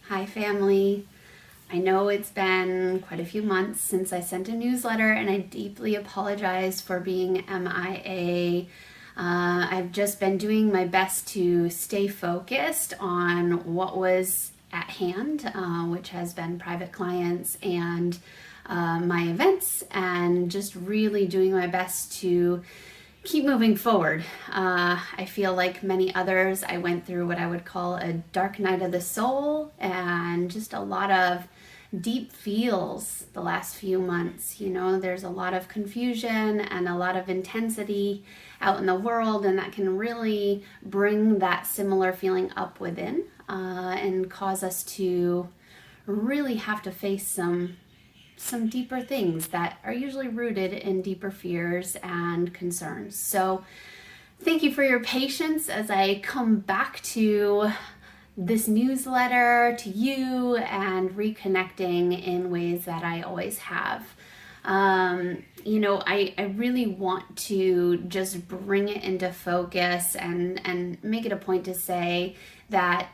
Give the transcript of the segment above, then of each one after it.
Hi, family. I know it's been quite a few months since I sent a newsletter, and I deeply apologize for being MIA. I've just been doing my best to stay focused on what was at hand, which has been private clients and my events, and just really doing my best to keep moving forward. I feel like many others, I went through what I would call a dark night of the soul and just a lot of deep feels the last few months. You know, there's a lot of confusion and a lot of intensity out in the world, and that can really bring that similar feeling up within and cause us to really have to face some deeper things that are usually rooted in deeper fears and concerns. So thank you for your patience as I come back to this newsletter, to you, and reconnecting in ways that I always have. I really want to just bring it into focus and make it a point to say that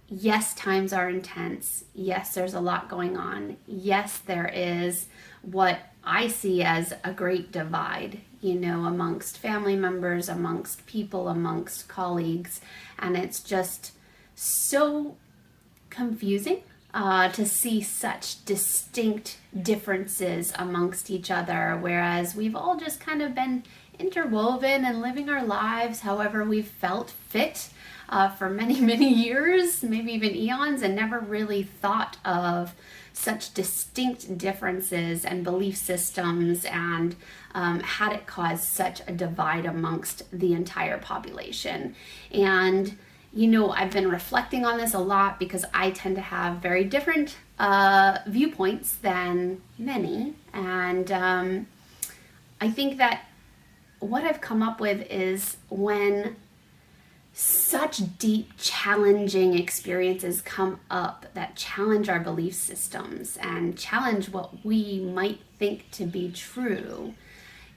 yes, times are intense. Yes, there's a lot going on. Yes, there is what I see as a great divide, amongst family members, amongst people, amongst colleagues. And it's just so confusing to see such distinct differences amongst each other, whereas we've all just kind of been interwoven and living our lives however we've felt fit for many, many years, maybe even eons, and never really thought of such distinct differences and belief systems and had it caused such a divide amongst the entire population. And I've been reflecting on this a lot because I tend to have very different viewpoints than many. And I think that what I've come up with is when such deep, challenging experiences come up that challenge our belief systems and challenge what we might think to be true,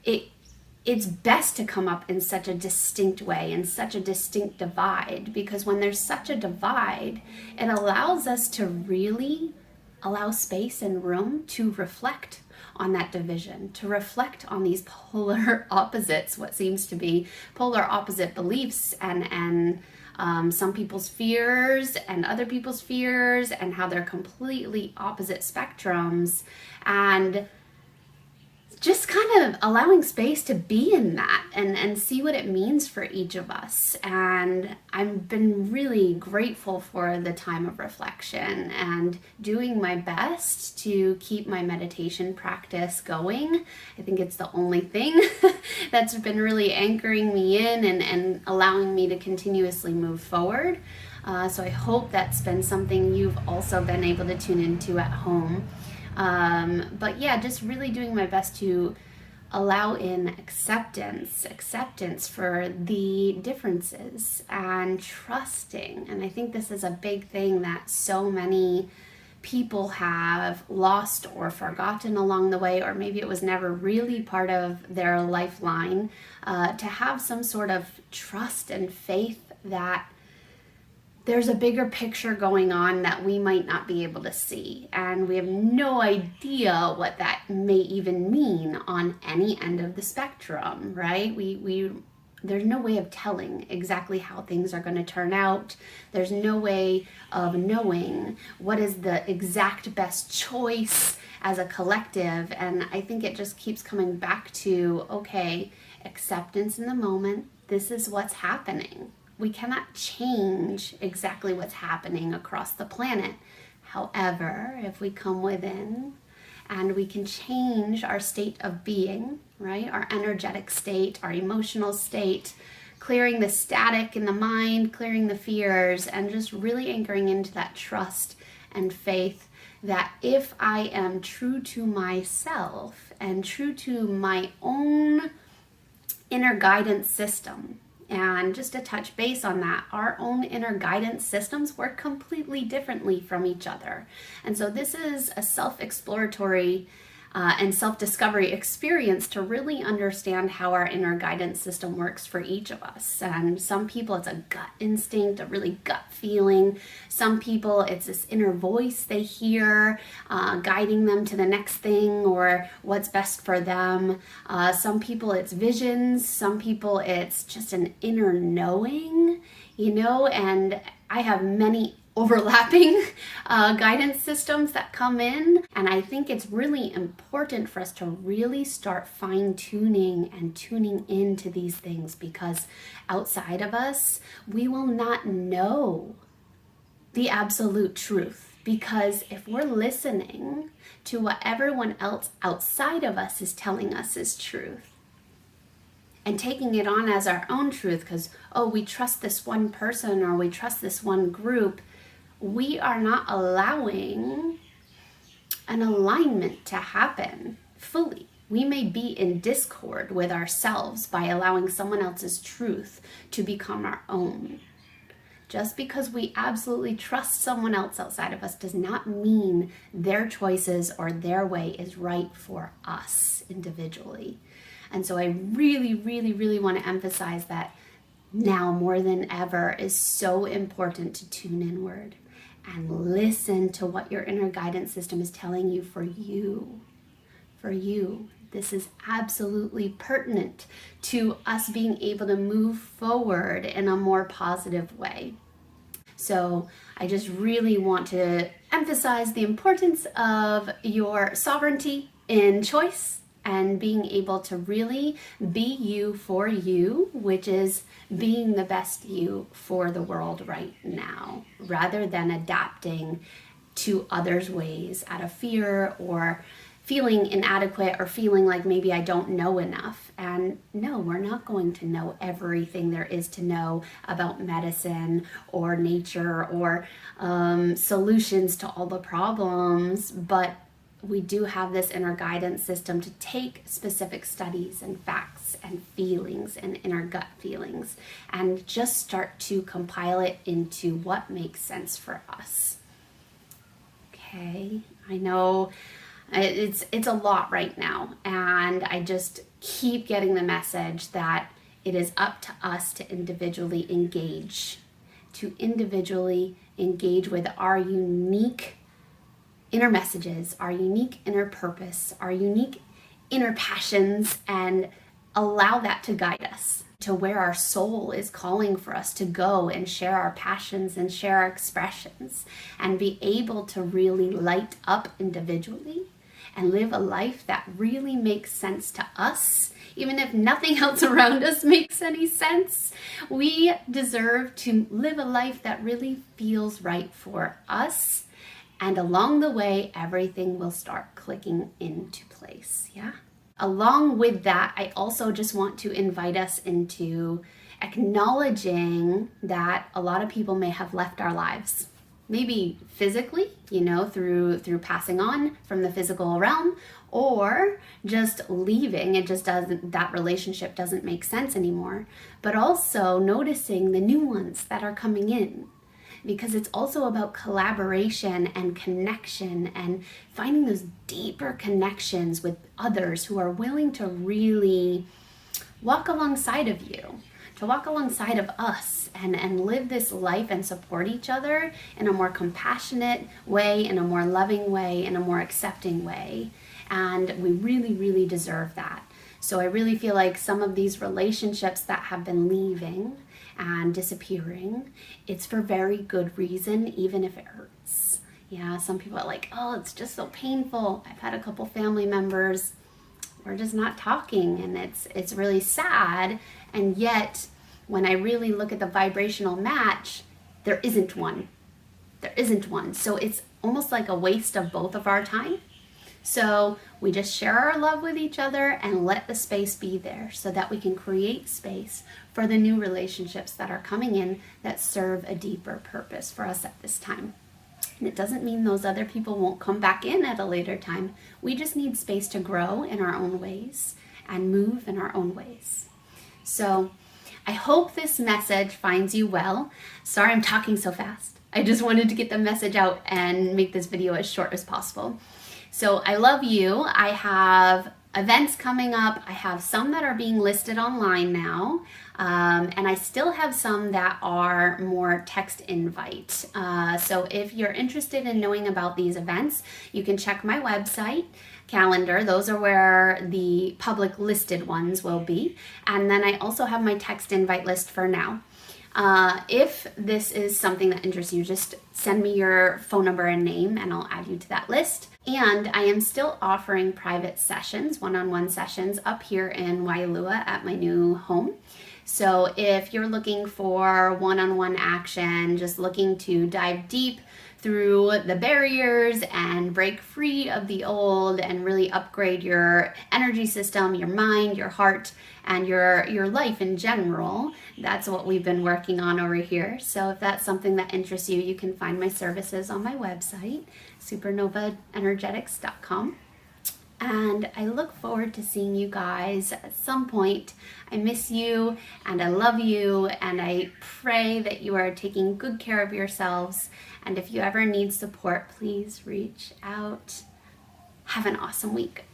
it's best to come up in such a distinct way, in such a distinct divide, because when there's such a divide, it allows us to really allow space and room to reflect on that division, to reflect on these polar opposites, what seems to be polar opposite beliefs and some people's fears and other people's fears, and how they're completely opposite spectrums, and just kind of allowing space to be in that and see what it means for each of us. And I've been really grateful for the time of reflection and doing my best to keep my meditation practice going. I think it's the only thing that's been really anchoring me in and allowing me to continuously move forward. So I hope that's been something you've also been able to tune into at home. But yeah, just really doing my best to allow in acceptance for the differences and trusting. And I think this is a big thing that so many people have lost or forgotten along the way, or maybe it was never really part of their lifeline, to have some sort of trust and faith that there's a bigger picture going on that we might not be able to see. And we have no idea what that may even mean on any end of the spectrum, right? There's no way of telling exactly how things are going to turn out. There's no way of knowing what is the exact best choice as a collective. And I think it just keeps coming back to, okay, acceptance in the moment. This is what's happening. We cannot change exactly what's happening across the planet. However, if we come within and we can change our state of being, right? Our energetic state, our emotional state, clearing the static in the mind, clearing the fears, and just really anchoring into that trust and faith that if I am true to myself and true to my own inner guidance system. And just to touch base on that, our own inner guidance systems work completely differently from each other. And so this is a self-exploratory and self-discovery experience to really understand how our inner guidance system works for each of us. And some people it's a gut instinct, a really gut feeling. Some people it's this inner voice they hear guiding them to the next thing or what's best for them. Some people it's visions. Some people it's just an inner knowing, and I have many overlapping guidance systems that come in. And I think it's really important for us to really start fine-tuning and tuning into these things, because outside of us, we will not know the absolute truth. Because if we're listening to what everyone else outside of us is telling us is truth, and taking it on as our own truth because, we trust this one person or we trust this one group, we are not allowing an alignment to happen fully. We may be in discord with ourselves by allowing someone else's truth to become our own. Just because we absolutely trust someone else outside of us does not mean their choices or their way is right for us individually. And so I really, really, really want to emphasize that now more than ever is so important to tune inward and listen to what your inner guidance system is telling you for you. For you. This is absolutely pertinent to us being able to move forward in a more positive way. So I just really want to emphasize the importance of your sovereignty in choice and being able to really be you for you, which is being the best you for the world right now, rather than adapting to others' ways out of fear or feeling inadequate or feeling like maybe I don't know enough. And no, we're not going to know everything there is to know about medicine or nature or solutions to all the problems, but we do have this inner guidance system to take specific studies and facts and feelings and inner gut feelings and just start to compile it into what makes sense for us. Okay, I know it's a lot right now, and I just keep getting the message that it is up to us to individually engage with our unique inner messages, our unique inner purpose, our unique inner passions, and allow that to guide us to where our soul is calling for us to go and share our passions and share our expressions and be able to really light up individually and live a life that really makes sense to us. Even if nothing else around us makes any sense, we deserve to live a life that really feels right for us. And along the way, everything will start clicking into place, yeah? Along with that, I also just want to invite us into acknowledging that a lot of people may have left our lives. Maybe physically, through passing on from the physical realm, or just leaving. That relationship doesn't make sense anymore. But also noticing the new ones that are coming in. Because it's also about collaboration and connection and finding those deeper connections with others who are willing to really walk alongside of you, to walk alongside of us and live this life and support each other in a more compassionate way, in a more loving way, in a more accepting way. And we really, really deserve that. So I really feel like some of these relationships that have been leaving and disappearing, it's for very good reason, even if it hurts. Yeah, some people are like, oh, it's just so painful. I've had a couple family members, we're just not talking, and it's really sad. And yet, when I really look at the vibrational match, there isn't one. There isn't one. So it's almost like a waste of both of our time. So we just share our love with each other and let the space be there so that we can create space for the new relationships that are coming in that serve a deeper purpose for us at this time. And it doesn't mean those other people won't come back in at a later time. We just need space to grow in our own ways and move in our own ways. So I hope this message finds you well. Sorry I'm talking so fast. I just wanted to get the message out and make this video as short as possible. So I love you. I have events coming up. I have some that are being listed online now. And I still have some that are more text invite. So if you're interested in knowing about these events, you can check my website calendar. Those are where the public listed ones will be. And then I also have my text invite list for now. If this is something that interests you, just send me your phone number and name and I'll add you to that list. And I am still offering private sessions, one-on-one sessions up here in Waialua at my new home. So if you're looking for one-on-one action, just looking to dive deep through the barriers and break free of the old and really upgrade your energy system, your mind, your heart, and your life in general, that's what we've been working on over here. So if that's something that interests you, you can find my services on my website, supernovaenergetics.com. And I look forward to seeing you guys at some point. I miss you and I love you, and I pray that you are taking good care of yourselves. And if you ever need support, please reach out. Have an awesome week.